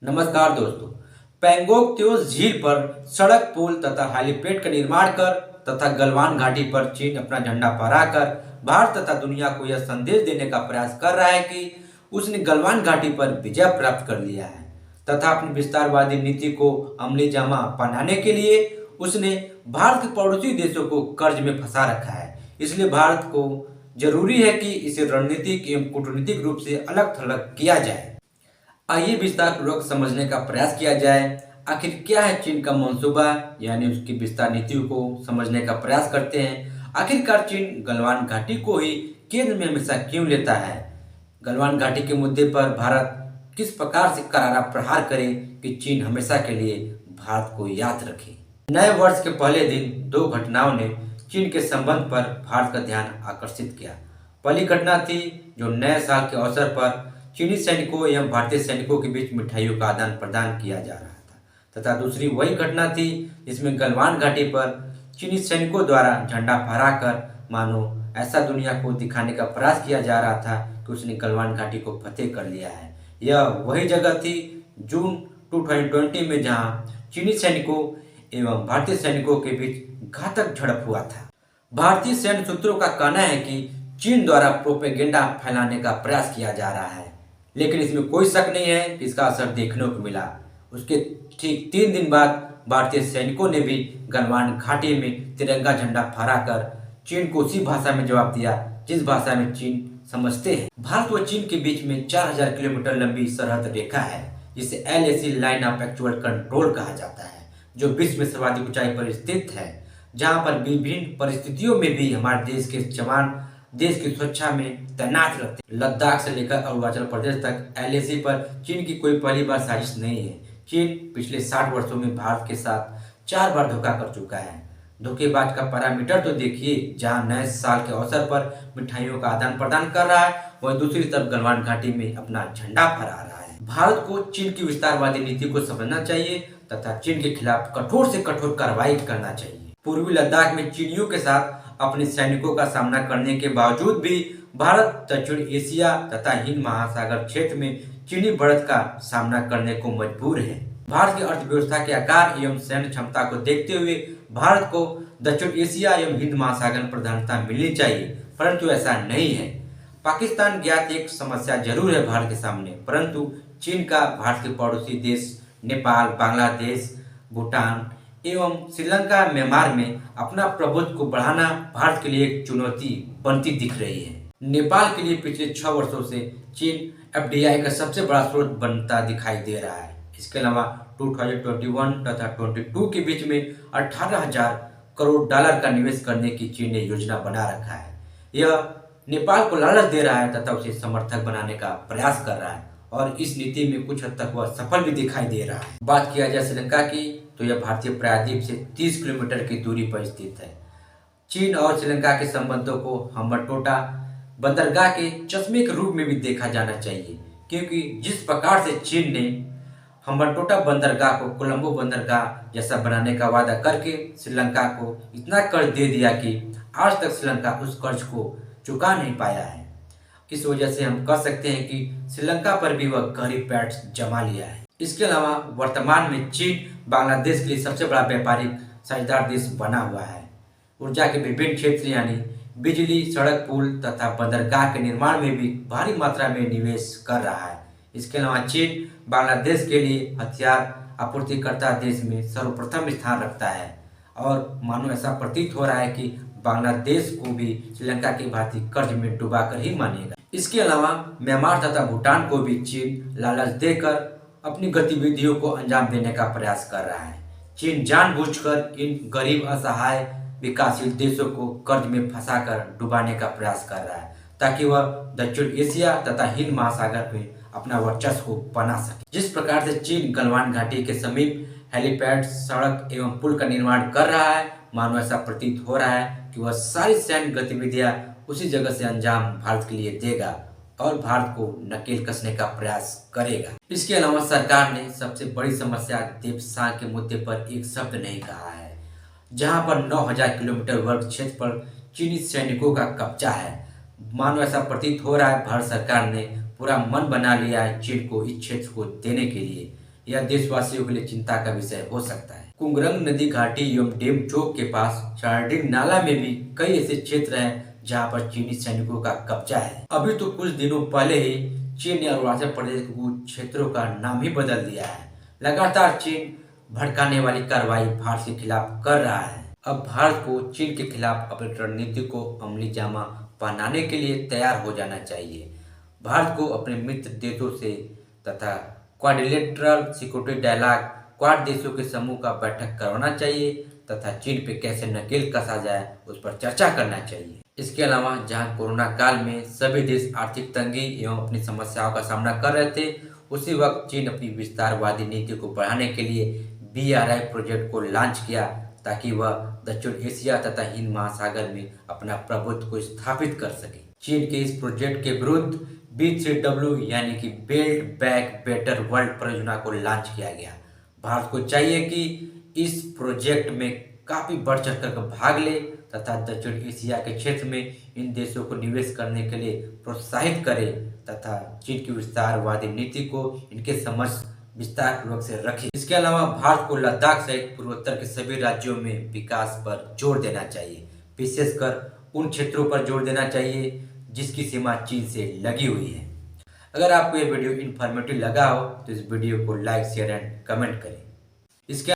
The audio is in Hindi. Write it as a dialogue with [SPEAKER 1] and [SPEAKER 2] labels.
[SPEAKER 1] नमस्कार दोस्तों। पैंगोंग त्सो झील पर सड़क, पुल तथा हेलीपैड का निर्माण कर तथा गलवान घाटी पर चीन अपना झंडा फहराकर भारत तथा दुनिया को यह संदेश देने का प्रयास कर रहा है कि उसने गलवान घाटी पर विजय प्राप्त कर लिया है तथा अपनी विस्तारवादी नीति को अमली जामा पहनाने के लिए उसने भारत के पड़ोसी देशों को कर्ज में फंसा रखा है। इसलिए भारत को जरूरी है कि इसे रणनीतिक एवं कूटनीतिक रूप से अलग थलग किया जाए। आइए विस्तार पूर्वक समझने का प्रयास किया जाए। आखिर क्या है चीन का मंसूबा, यानी उसकी विस्तार नीति को समझने का प्रयास करते हैं। आखिरकार चीन गलवान घाटी को ही केंद्र में हमेशा क्यों लेता है। गलवान घाटी के मुद्दे पर भारत किस प्रकार से करारा प्रहार करे कि चीन हमेशा के लिए भारत को याद रखे। नए वर्ष के पहले दिन दो घटनाओं ने चीन के संबंध पर भारत का ध्यान आकर्षित किया। पहली घटना थी जो नए साल के अवसर पर चीनी सैनिकों एवं भारतीय सैनिकों के बीच मिठाइयों का आदान प्रदान किया जा रहा था तथा दूसरी वही घटना थी जिसमें गलवान घाटी पर चीनी सैनिकों द्वारा झंडा फहराकर मानो ऐसा दुनिया को दिखाने का प्रयास किया जा रहा था कि उसने गलवान घाटी को फतेह कर लिया है। यह वही जगह थी जून 2020 में जहां चीनी सैनिकों एवं भारतीय सैनिकों के बीच घातक झड़प हुआ था। भारतीय सैन्य सूत्रों का कहना है कि चीन द्वारा प्रोपेगेंडा फैलाने का प्रयास किया जा रहा है, लेकिन इसमें कोई शक नहीं है कि इसका असर देखने को मिला। उसके ठीक 3 दिन बाद भारतीय सैनिकों ने भी गलवान घाटी में तिरंगा झंडा फहराकर चीन को उसी भाषा में जवाब दिया जिस भाषा में चीन समझते हैं। भारत व चीन के बीच में 4000 किलोमीटर लंबी सरहद रेखा है जिसे LAC line of actual control कहा जाता है, जो विश्व में सर्वाधिक ऊंचाई पर स्थित है, जहां पर विभिन्न परिस्थितियों में भी हमारे देश के जवान देश की सुरक्षा में तैनात रहते। लद्दाख से लेकर अरुणाचल प्रदेश तक LAC पर चीन की कोई पहली बार साजिश नहीं है। चीन पिछले 60 वर्षों में भारत के साथ 4 बार धोखा कर चुका है। धोखेबाज का पैरामीटर तो देखिए, जहां नए साल के अवसर पर मिठाइयों का आदान प्रदान कर रहा है, वहीं दूसरी तरफ गलवान घाटी में अपना झंडा फहरा रहा है। भारत को चीन की विस्तारवादी नीति को समझना चाहिए तथा चीन के खिलाफ कठोर से कठोर कार्रवाई करना चाहिए। पूर्वी लद्दाख में चीनियों के साथ अपने सैनिकों का सामना करने के बावजूद भी भारत दक्षिण एशिया तथा हिंद महासागर क्षेत्र में चीनी बढ़त का सामना करने को मजबूर है। भारत की अर्थव्यवस्था के आकार एवं सैन्य क्षमता को देखते हुए भारत को दक्षिण एशिया एवं हिंद महासागर में प्रधानता मिलनी चाहिए, परंतु ऐसा नहीं है। पाकिस्तान ज्ञात एक समस्या जरूर है भारत के सामने, परंतु चीन का भारत के पड़ोसी देश नेपाल, बांग्लादेश, भूटान एवं श्रीलंका, म्यांमार में अपना प्रभुत्व को बढ़ाना भारत के लिए एक चुनौती बनती दिख रही है। नेपाल के लिए पिछले 6 वर्षों से चीन FDI का सबसे बड़ा स्रोत बनता दिखाई दे रहा है। इसके अलावा 2021 तथा 22 के बीच में 18,000 करोड़ डॉलर का निवेश करने की चीन ने योजना बना रखा है। यह नेपाल को लालच दे रहा है तथा उसे समर्थक बनाने का प्रयास कर रहा है और इस नीति में कुछ हद तक वह सफल भी दिखाई दे रहा है। बात किया जाए श्रीलंका की, तो यह भारतीय प्रायद्वीप से 30 किलोमीटर की दूरी पर स्थित है। चीन और श्रीलंका के संबंधों को हम्बनटोटा बंदरगाह के चश्मे के रूप में भी देखा जाना चाहिए, क्योंकि जिस प्रकार से चीन ने हम्बनटोटा बंदरगाह को कोलंबो बंदरगाह जैसा बनाने का वादा करके श्रीलंका को इतना कर्ज दे दिया कि आज तक श्रीलंका उस कर्ज को चुका नहीं पाया है। इस वजह से हम कह सकते हैं कि श्रीलंका पर भी वह गहरी पैठ जमा लिया है। इसके अलावा वर्तमान में चीन बांग्लादेश के लिए सबसे बड़ा व्यापारिक साझेदार देश बना हुआ है। ऊर्जा के विभिन्न क्षेत्र यानी बिजली, सड़क, पुल तथा बंदरगाह के निर्माण में भी भारी मात्रा में निवेश कर रहा है। इसके अलावा चीन बांग्लादेश के लिए हथियार आपूर्तिकर्ता देश में सर्वप्रथम स्थान रखता है और मानो ऐसा प्रतीत हो रहा है कि बांग्लादेश को भी श्रीलंका के भारतीय कर्ज में डुबाकर ही मानेगा। इसके अलावा म्यांमार तथा भूटान को भी चीन लालच देकर अपनी गतिविधियों को अंजाम देने का प्रयास कर रहा है। चीन जानबूझकर इन गरीब, असहाय, विकासशील देशों को कर्ज में फंसाकर डुबाने का प्रयास कर रहा है ताकि वह दक्षिण एशिया तथा हिंद महासागर में अपना वर्चस्व को बना सके। जिस प्रकार से चीन गलवान घाटी के समीप हेलीपैड, सड़क एवं पुल का निर्माण कर रहा है, मानो ऐसा प्रतीत हो रहा है कि वह सारी सैन्य गतिविधियां उसी जगह से अंजाम भारत के लिए देगा और भारत को नकेल कसने का प्रयास करेगा। इसके अलावा सरकार ने सबसे बड़ी समस्या देवसां के मुद्दे पर एक शब्द नहीं कहा है, जहां पर 9000 किलोमीटर वर्ग क्षेत्र पर चीनी सैनिकों का कब्जा है। मानो ऐसा प्रतीत हो रहा है भारत सरकार ने पूरा मन बना लिया है चीन को इस क्षेत्र को देने के लिए, यह देशवासियों के लिए चिंता का विषय हो सकता है। कुंगरंग नदी घाटी एवं डेमचोक के पास चारडिंग नाला में भी कई ऐसे क्षेत्र हैं जहां पर चीनी सैनिकों का कब्जा है। अभी तो कुछ दिनों पहले ही चीन ने अरुणाचल प्रदेश के कुछ क्षेत्रों का नाम ही बदल दिया है। लगातार चीन भड़काने वाली कार्रवाई भारत के खिलाफ कर रहा है। अब भारत को चीन के खिलाफ अपनी रणनीति को अमली जामा पहनाने के लिए तैयार हो जाना चाहिए। भारत को अपने मित्र देशों से तथा क्वाड्रिलेटरल सिक्योरिटी डायलॉग क्वाड देशों के समूह का बैठक करवाना चाहिए तथा चीन पे कैसे नकेल कसा जाए उस पर चर्चा करना चाहिए। इसके अलावा जहां कोरोना काल में सभी देश आर्थिक तंगी एवं अपनी समस्याओं का सामना कर रहे थे, उसी वक्त चीन अपनी विस्तारवादी नीति को बढ़ाने के लिए BRI प्रोजेक्ट को लॉन्च किया ताकि वह दक्षिण एशिया तथा हिंद महासागर में अपना प्रभुत्व को स्थापित कर सके। चीन के इस प्रोजेक्ट के विरुद्ध B3W यानी कि बिल्ड बैक बेटर वर्ल्ड परियोजना को लॉन्च किया गया। भारत को चाहिए कि इस प्रोजेक्ट में काफी बढ़ चढ़ कर भाग ले तथा दक्षिण एशिया के क्षेत्र में इन देशों को निवेश करने के लिए प्रोत्साहित करे तथा चीन की विस्तारवादी नीति को इनके समझ विस्तार पूर्वक से रखे। इसके अलावा भारत को लद्दाख सहित पूर्वोत्तर के सभी राज्यों में विकास पर जोर देना चाहिए, विशेषकर उन क्षेत्रों पर जोर देना चाहिए जिसकी सीमा चीन से लगी हुई है। अगर आपको ये वीडियो इन्फॉर्मेटिव लगा हो तो इस वीडियो को लाइक, शेयर एंड कमेंट करें। इसके